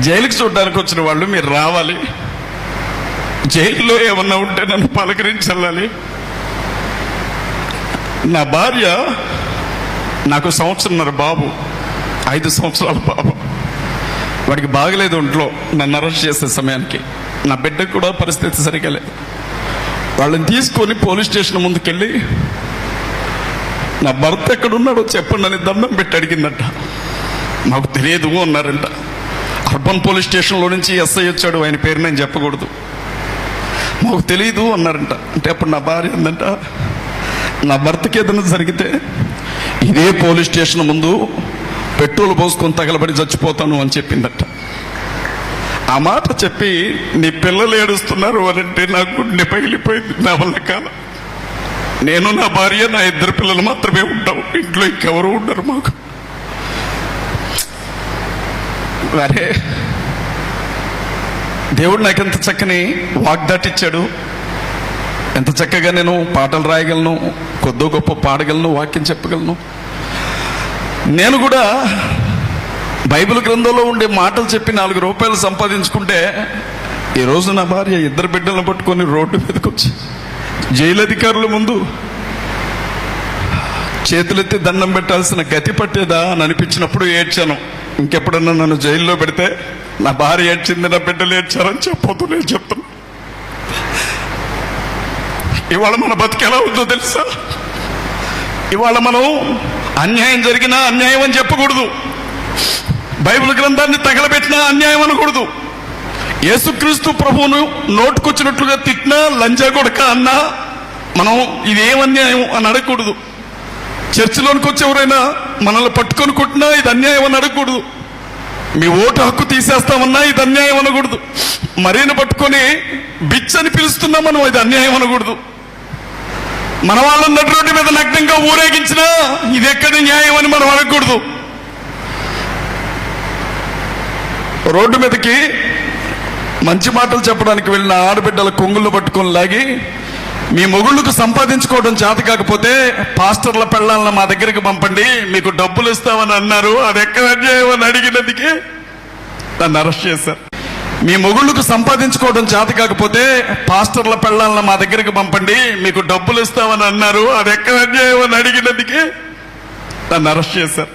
జైలుకి చూడడానికి వచ్చిన వాళ్ళు మీరు రావాలి, జైల్లో ఏమన్నా ఉంటే నన్ను పలకరించాలి. నా భార్య, నాకు 1.5 సంవత్సరం బాబు, 5 సంవత్సరాల బాబు, వాడికి బాగలేదు ఒంట్లో. నన్ను అరెస్ట్ చేసే సమయానికి నా బిడ్డకు కూడా పరిస్థితి సరిగా లేదు. వాళ్ళని తీసుకొని పోలీస్ స్టేషన్ ముందుకెళ్ళి నా భర్త ఎక్కడున్నాడో చెప్పండి అని దండం పెట్టి అడిగిందట. మాకు తెలియదు అన్నారంట. అర్బన్ పోలీస్ స్టేషన్లో నుంచి ఎస్ఐ వచ్చాడు, ఆయన పేరు నేను చెప్పకూడదు. మాకు తెలియదు అన్నారంట. అంటే అప్పుడు నా భార్య అందంట, నా భర్తకి ఏదైనా జరిగితే ఇదే పోలీస్ స్టేషన్ ముందు పెట్రోల్ పోసుకొని తగలబడి చచ్చిపోతాను అని చెప్పిందట. ఆ మాట చెప్పి నీ పిల్లలు ఏడుస్తున్నారు అనంటే నాకు గుండె పగిలిపోయింది. నా వల్ల కాదు. నేను, నా భార్య, నా 2 పిల్లలు మాత్రమే ఉంటాం, ఇంట్లో ఇంకెవరు ఉండరు మాకు. అరే దేవుడు నాకు ఎంత చక్కని వాగ్దాటిచ్చాడు. ఎంత చక్కగా నేను పాటలు రాయగలను, కొద్దో గొప్ప పాడగలను, వాక్యం చెప్పగలను. నేను కూడా బైబిల్ గ్రంథంలో ఉండే మాటలు చెప్పి 4 రూపాయలు సంపాదించుకుంటే ఈరోజు నా భార్య 2 బిడ్డలను పట్టుకొని రోడ్డు మీదకి వచ్చి జైలు అధికారుల ముందు చేతులెత్తి దండం పెట్టాల్సిన గతి పట్టేదా అని అనిపించినప్పుడు ఏడ్చాను. ఇంకెప్పుడన్నా నన్ను జైల్లో పెడితే నా భార్య ఏడ్చింది, నా బిడ్డలు ఏడ్చారని చెప్పొద్దు, నేను చెప్తాను. ఇవాళ మన బతికి ఎలా ఉందో తెలుసా? ఇవాళ మనం అన్యాయం జరిగినా అన్యాయం అని చెప్పకూడదు, బైబిల్ గ్రంథాన్ని తగలబెట్టినా అన్యాయం అనకూడదు, యేసుక్రీస్తు ప్రభువును నోటుకొచ్చినట్లుగా తిట్టినా లంజా కొడక అన్నా మనం ఇదేం అన్యాయం అని అడగకూడదు. చర్చిలోనికి వచ్చి ఎవరైనా మనల్ని పట్టుకొని కొట్టినా ఇది అన్యాయం అని అడగకూడదు. మీ ఓటు హక్కు తీసేస్తామన్నా ఇది అన్యాయం అనకూడదు. మరీని పట్టుకొని బిచ్ అని పిలుస్తున్నా మనం ఇది అన్యాయం అనకూడదు. మన వాళ్ళని నడి రోడ్డు మీద నగ్నంగా ఊరేగించినా ఇది ఎక్కడి న్యాయం అని మనం అనకూడదు. రోడ్డు మీదకి మంచి మాటలు చెప్పడానికి వెళ్ళిన ఆడబిడ్డల కొంగుళ్ళు పట్టుకొని లాగి, మీ మొగుళ్ళకు సంపాదించుకోవడం చేత కాకపోతే పాస్టర్ల పెళ్ళాలను మా దగ్గరికి పంపండి, మీకు డబ్బులు ఇస్తామని అన్నారు, అది ఎక్కడ అన్యాయం అని అడిగినందుకే నన్ను అరెస్ట్ చేశారు. మీ మొగుళ్ళకు సంపాదించుకోవడం చేత కాకపోతే పాస్టర్ల పెళ్ళాలను మా దగ్గరికి పంపండి, మీకు డబ్బులు ఇస్తామని అన్నారు, అది ఎక్కడ అన్యాయం అని అడిగినందుకే నన్ను అరెస్ట్ చేశారు.